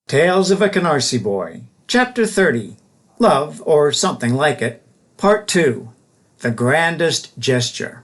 Tales of a Canarsie Boy, Chapter 30, Love, or Something Like It, Part 2, The Grandest Gesture.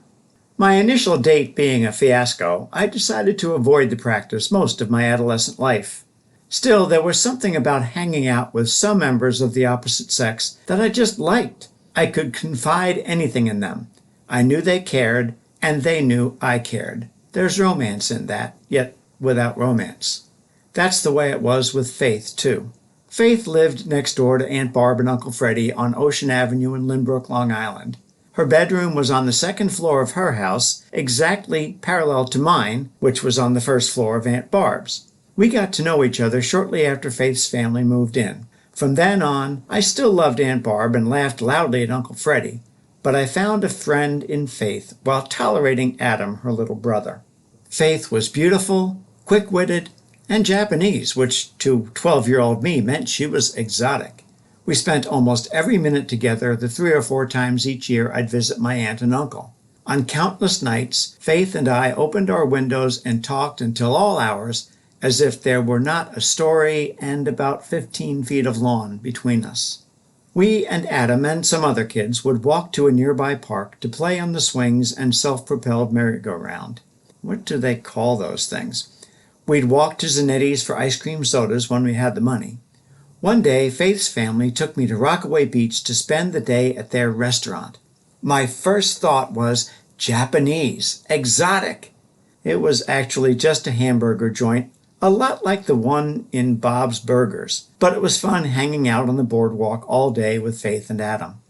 My initial date being a fiasco, I decided to avoid the practice most of my adolescent life. Still, there was something about hanging out with some members of the opposite sex that I just liked. I could confide anything in them. I knew they cared, and they knew I cared. There's romance in that, yet without romance. That's the way it was with Faith, too. Faith lived next door to Aunt Barb and Uncle Freddie on Ocean Avenue in Lynbrook, Long Island. Her bedroom was on the second floor of her house, exactly parallel to mine, which was on the first floor of Aunt Barb's. We got to know each other shortly after Faith's family moved in. From then on, I still loved Aunt Barb and laughed loudly at Uncle Freddie, but I found a friend in Faith while tolerating Adam, her little brother. Faith was beautiful, quick-witted, and Japanese, which to 12-year-old me meant she was exotic. We spent almost every minute together the 3 or 4 times each year I'd visit my aunt and uncle. On countless nights, Faith and I opened our windows and talked until all hours, as if there were not a story and about 15 feet of lawn between us. We and Adam and some other kids would walk to a nearby park to play on the swings and self-propelled merry-go-round. What do they call those things? We'd walk to Zanetti's for ice cream sodas when we had the money. One day, Faith's family took me to Rockaway Beach to spend the day at their restaurant. My first thought was, Japanese, exotic. It was actually just a hamburger joint, a lot like the one in Bob's Burgers, but it was fun hanging out on the boardwalk all day with Faith and Adam.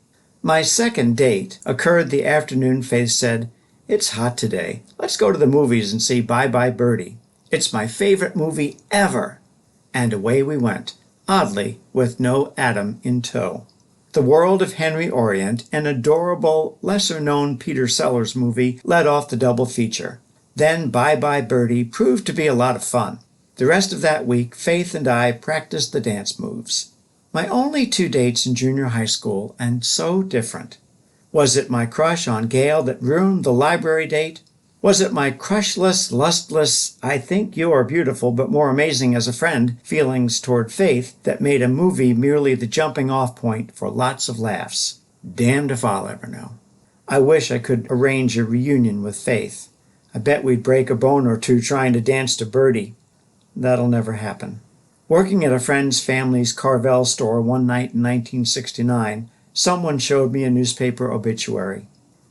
My second date occurred the afternoon Faith said, "It's hot today. Let's go to the movies and see Bye Bye Birdie. It's my favorite movie ever." And away we went, oddly, with no Adam in tow. The World of Henry Orient, an adorable, lesser-known Peter Sellers movie, led off the double feature. Then Bye Bye Birdie proved to be a lot of fun. The rest of that week, Faith and I practiced the dance moves. My only 2 dates in junior high school, and so different. Was it my crush on Gail that ruined the library date? Was it my crushless, lustless, I think you are beautiful but more amazing as a friend feelings toward Faith that made a movie merely the jumping-off point for lots of laughs? Damned if I'll ever know. I wish I could arrange a reunion with Faith. I bet we'd break a bone or two trying to dance to Birdie. That'll never happen. Working at a friend's family's Carvel store one night in 1969, someone showed me a newspaper obituary.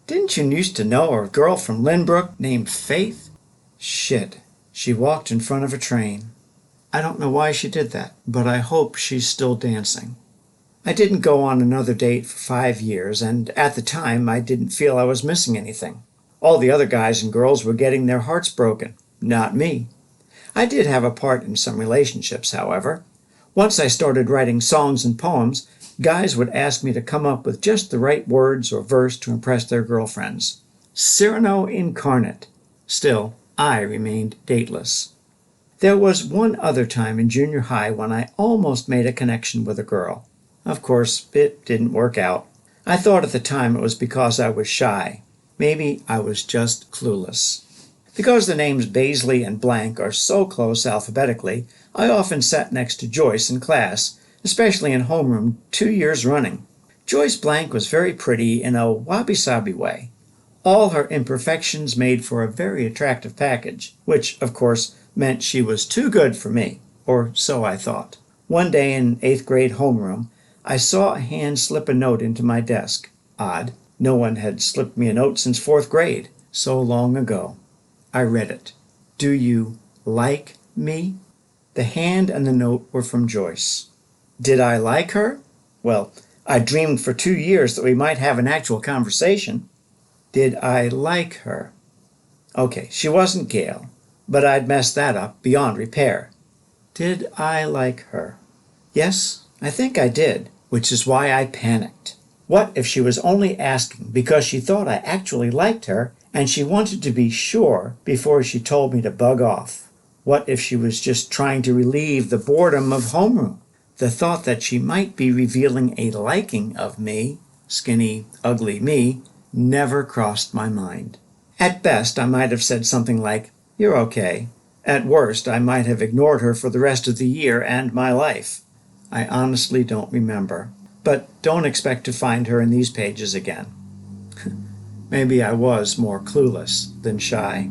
"Didn't you used to know a girl from Lynbrook named Faith?" Shit, she walked in front of a train. I don't know why she did that, but I hope she's still dancing. I didn't go on another date for 5 years, and at the time I didn't feel I was missing anything. All the other guys and girls were getting their hearts broken. Not me. I did have a part in some relationships, however. Once I started writing songs and poems, guys would ask me to come up with just the right words or verse to impress their girlfriends. Cyrano incarnate. Still, I remained dateless. There was one other time in junior high when I almost made a connection with a girl. Of course, it didn't work out. I thought at the time it was because I was shy. Maybe I was just clueless. Because the names Baisley and Blank are so close alphabetically, I often sat next to Joyce in class, especially in homeroom 2 years running. Joyce Blank was very pretty in a wabi-sabi way. All her imperfections made for a very attractive package, which, of course, meant she was too good for me, or so I thought. One day in 8th grade homeroom, I saw a hand slip a note into my desk. Odd. No one had slipped me a note since 4th grade, so long ago. I read it. "Do you like me?" The hand and the note were from Joyce. Did I like her? Well, I dreamed for 2 years that we might have an actual conversation. Did I like her? Okay, she wasn't Gail, but I'd messed that up beyond repair. Did I like her? Yes, I think I did, which is why I panicked. What if she was only asking because she thought I actually liked her and she wanted to be sure before she told me to bug off? What if she was just trying to relieve the boredom of homeroom? The thought that she might be revealing a liking of me, skinny, ugly me, never crossed my mind. At best, I might have said something like, "You're okay." At worst, I might have ignored her for the rest of the year and my life. I honestly don't remember, but don't expect to find her in these pages again. Maybe I was more clueless than shy.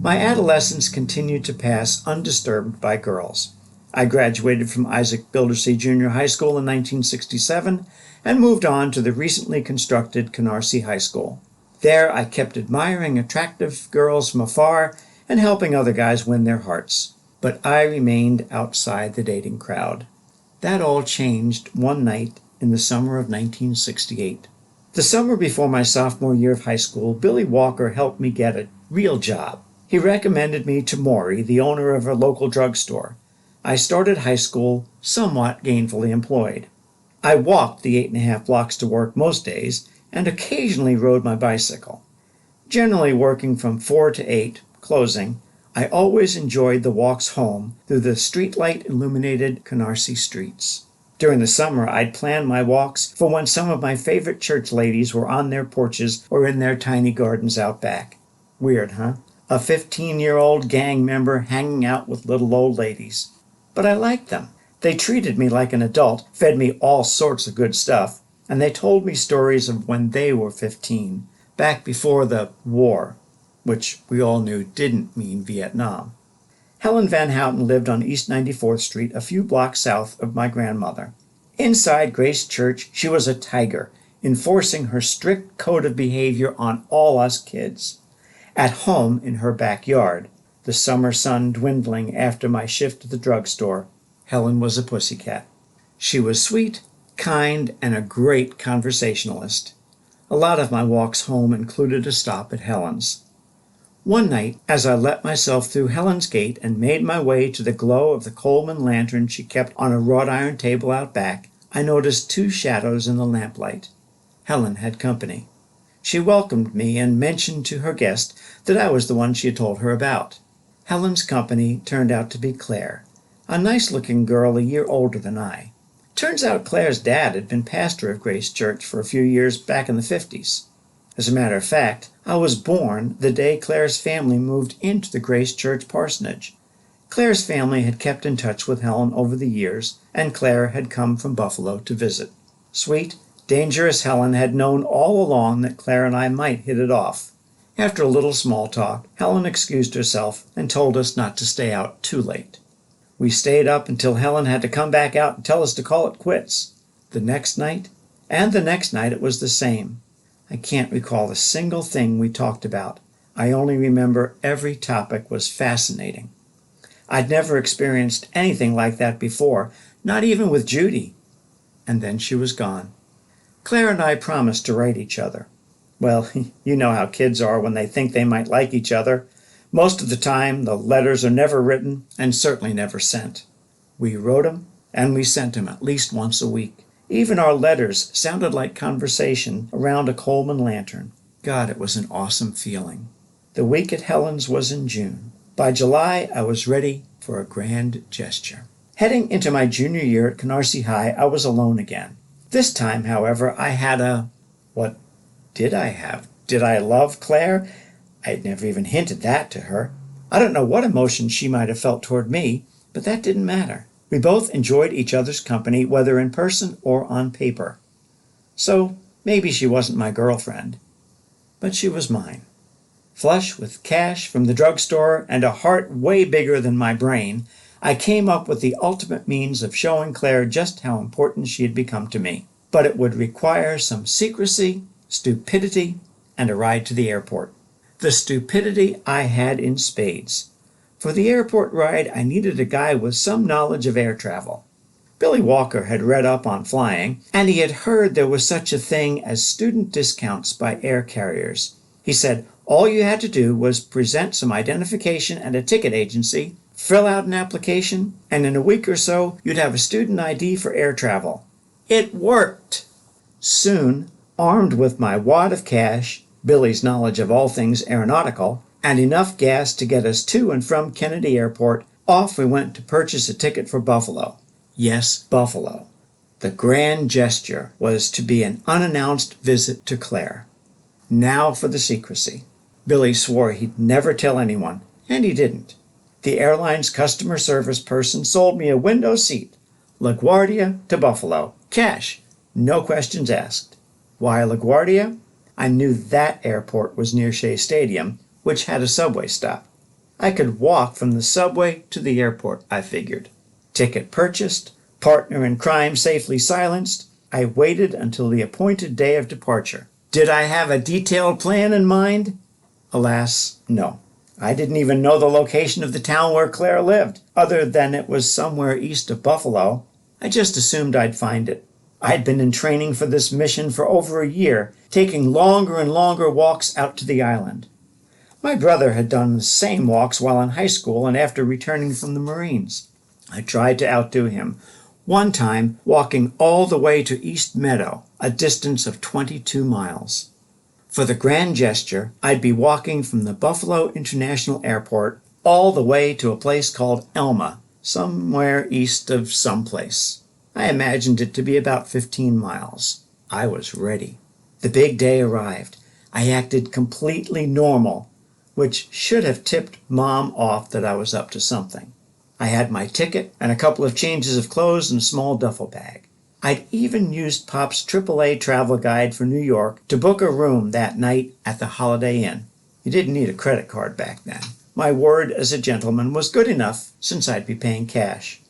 My adolescence continued to pass undisturbed by girls. I graduated from Isaac Bildersee Junior High School in 1967 and moved on to the recently constructed Canarsie High School. There I kept admiring attractive girls from afar and helping other guys win their hearts. But I remained outside the dating crowd. That all changed one night in the summer of 1968. The summer before my sophomore year of high school, Billy Walker helped me get a real job. He recommended me to Maury, the owner of a local drugstore. I started high school somewhat gainfully employed. I walked the 8.5 blocks to work most days and occasionally rode my bicycle. Generally working from 4 to 8, closing, I always enjoyed the walks home through the streetlight-illuminated Canarsie streets. During the summer, I'd plan my walks for when some of my favorite church ladies were on their porches or in their tiny gardens out back. Weird, huh? A 15-year-old gang member hanging out with little old ladies. But I liked them. They treated me like an adult, fed me all sorts of good stuff, and they told me stories of when they were 15, back before the war, which we all knew didn't mean Vietnam. Helen Van Houten lived on East 94th Street, a few blocks south of my grandmother. Inside Grace Church, she was a tiger, enforcing her strict code of behavior on all us kids. At home in her backyard, the summer sun dwindling after my shift at the drugstore, Helen was a pussycat. She was sweet, kind, and a great conversationalist. A lot of my walks home included a stop at Helen's. One night, as I let myself through Helen's gate and made my way to the glow of the Coleman lantern she kept on a wrought iron table out back, I noticed two shadows in the lamplight. Helen had company. She welcomed me and mentioned to her guest that I was the one she had told her about. Helen's company turned out to be Claire, a nice-looking girl a year older than I. Turns out Claire's dad had been pastor of Grace Church for a few years back in the 50s. As a matter of fact, I was born the day Claire's family moved into the Grace Church parsonage. Claire's family had kept in touch with Helen over the years, and Claire had come from Buffalo to visit. Sweet, dangerous Helen had known all along that Claire and I might hit it off. After a little small talk, Helen excused herself and told us not to stay out too late. We stayed up until Helen had to come back out and tell us to call it quits. The next night, and the next night, it was the same. I can't recall a single thing we talked about. I only remember every topic was fascinating. I'd never experienced anything like that before, not even with Judy. And then she was gone. Claire and I promised to write each other. Well, you know how kids are when they think they might like each other. Most of the time, the letters are never written and certainly never sent. We wrote them and we sent them at least once a week. Even our letters sounded like conversation around a Coleman lantern. God, it was an awesome feeling. The week at Helen's was in June. By July, I was ready for a grand gesture. Heading into my junior year at Canarsie High, I was alone again. This time, however, I had what did I have? Did I love Claire? I had never even hinted that to her. I don't know what emotion she might have felt toward me, but that didn't matter. We both enjoyed each other's company, whether in person or on paper. So maybe she wasn't my girlfriend, but she was mine. Flush with cash from the drugstore and a heart way bigger than my brain, I came up with the ultimate means of showing Claire just how important she had become to me. But it would require some secrecy, stupidity, and a ride to the airport. The stupidity I had in spades. For the airport ride, I needed a guy with some knowledge of air travel. Billy Walker had read up on flying, and he had heard there was such a thing as student discounts by air carriers. He said all you had to do was present some identification at a ticket agency, fill out an application, and in a week or so, you'd have a student ID for air travel. It worked! Soon, armed with my wad of cash, Billy's knowledge of all things aeronautical, and enough gas to get us to and from Kennedy Airport, off we went to purchase a ticket for Buffalo. Yes, Buffalo. The grand gesture was to be an unannounced visit to Claire. Now for the secrecy. Billy swore he'd never tell anyone, and he didn't. The airline's customer service person sold me a window seat. LaGuardia to Buffalo. Cash. No questions asked. Why LaGuardia? I knew that airport was near Shea Stadium, which had a subway stop. I could walk from the subway to the airport, I figured. Ticket purchased, partner in crime safely silenced, I waited until the appointed day of departure. Did I have a detailed plan in mind? Alas, no. I didn't even know the location of the town where Claire lived, other than it was somewhere east of Buffalo. I just assumed I'd find it. I'd been in training for this mission for over a year, taking longer and longer walks out to the island. My brother had done the same walks while in high school and after returning from the Marines. I tried to outdo him, one time walking all the way to East Meadow, a distance of 22 miles. For the grand gesture, I'd be walking from the Buffalo International Airport all the way to a place called Elma, somewhere east of someplace. I imagined it to be about 15 miles. I was ready. The big day arrived. I acted completely normal, which should have tipped Mom off that I was up to something. I had my ticket and a couple of changes of clothes and a small duffel bag. I'd even used Pop's AAA travel guide for New York to book a room that night at the Holiday Inn. You didn't need a credit card back then. My word as a gentleman was good enough since I'd be paying cash.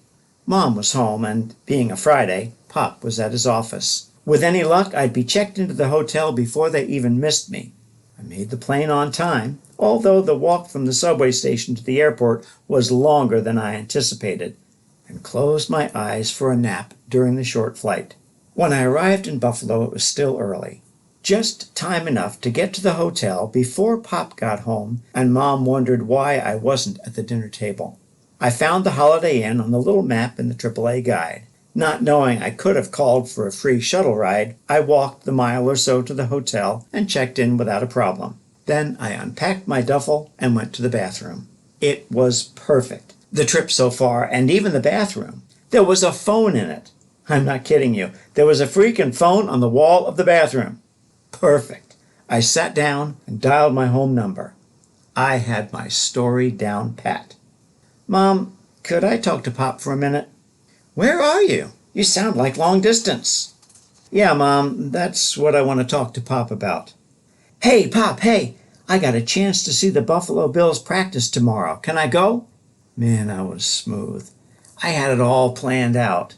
Mom was home, and being a Friday, Pop was at his office. With any luck, I'd be checked into the hotel before they even missed me. I made the plane on time, although the walk from the subway station to the airport was longer than I anticipated, and closed my eyes for a nap during the short flight. When I arrived in Buffalo, it was still early. Just time enough to get to the hotel before Pop got home, and Mom wondered why I wasn't at the dinner table. I found the Holiday Inn on the little map in the AAA guide. Not knowing I could have called for a free shuttle ride, I walked the mile or so to the hotel and checked in without a problem. Then I unpacked my duffel and went to the bathroom. It was perfect. The trip so far, and even the bathroom. There was a phone in it. I'm not kidding you. There was a freaking phone on the wall of the bathroom. Perfect. I sat down and dialed my home number. I had my story down pat. Mom, could I talk to Pop for a minute? Where are you? You sound like long distance. Yeah, Mom, that's what I want to talk to Pop about. Hey, Pop, hey, I got a chance to see the Buffalo Bills practice tomorrow. Can I go? Man, I was smooth. I had it all planned out.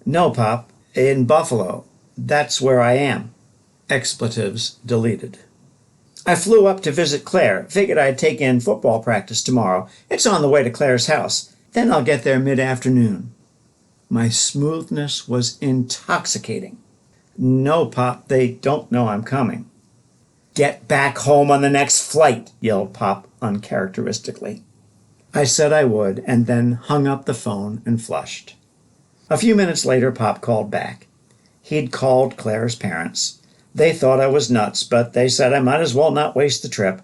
No, Pop, in Buffalo. That's where I am. Expletives deleted. I flew up to visit Claire. Figured I'd take in football practice tomorrow. It's on the way to Claire's house. Then I'll get there mid-afternoon. My smoothness was intoxicating. No, Pop, they don't know I'm coming. Get back home on the next flight, yelled Pop uncharacteristically. I said I would, and then hung up the phone and flushed. A few minutes later, Pop called back. He'd called Claire's parents. They thought I was nuts, but they said I might as well not waste the trip.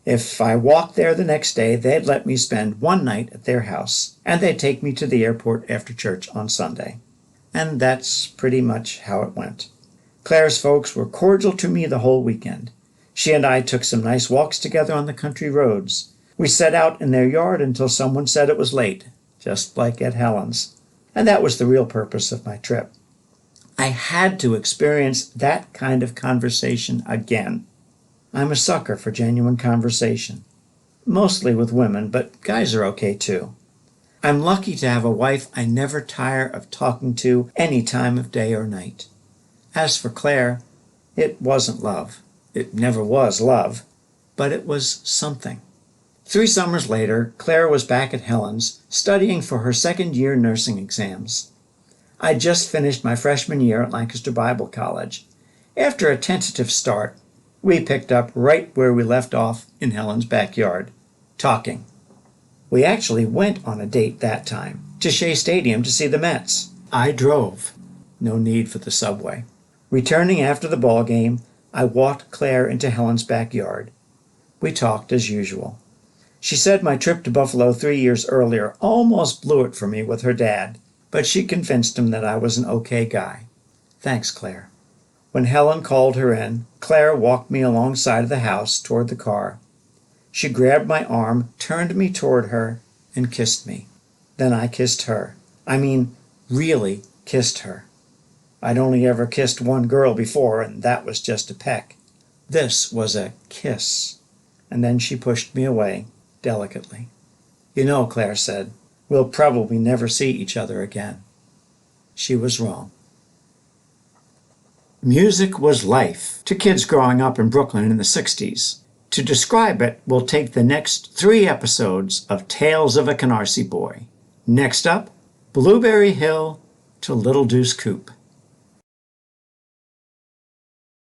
If I walked there the next day, they'd let me spend one night at their house, and they'd take me to the airport after church on Sunday. And that's pretty much how it went. Claire's folks were cordial to me the whole weekend. She and I took some nice walks together on the country roads. We sat out in their yard until someone said it was late, just like at Helen's. And that was the real purpose of my trip. I had to experience that kind of conversation again. I'm a sucker for genuine conversation. Mostly with women, but guys are okay too. I'm lucky to have a wife I never tire of talking to any time of day or night. As for Claire, it wasn't love. It never was love, but it was something. 3 summers later, Claire was back at Helen's, studying for her second-year nursing exams. I'd just finished my freshman year at Lancaster Bible College. After a tentative start, we picked up right where we left off in Helen's backyard, talking. We actually went on a date that time, to Shea Stadium to see the Mets. I drove. No need for the subway. Returning after the ball game, I walked Claire into Helen's backyard. We talked as usual. She said my trip to Buffalo 3 years earlier almost blew it for me with her dad, but she convinced him that I was an okay guy. Thanks, Claire. When Helen called her in, Claire walked me alongside of the house toward the car. She grabbed my arm, turned me toward her, and kissed me. Then I kissed her. I mean, really kissed her. I'd only ever kissed one girl before, and that was just a peck. This was a kiss. And then she pushed me away, delicately. You know, Claire said, we'll probably never see each other again. She was wrong. Music was life to kids growing up in Brooklyn in the 60s. To describe it, we'll take the next 3 episodes of Tales of a Canarsie Boy. Next up, Blueberry Hill to Little Deuce Coupe.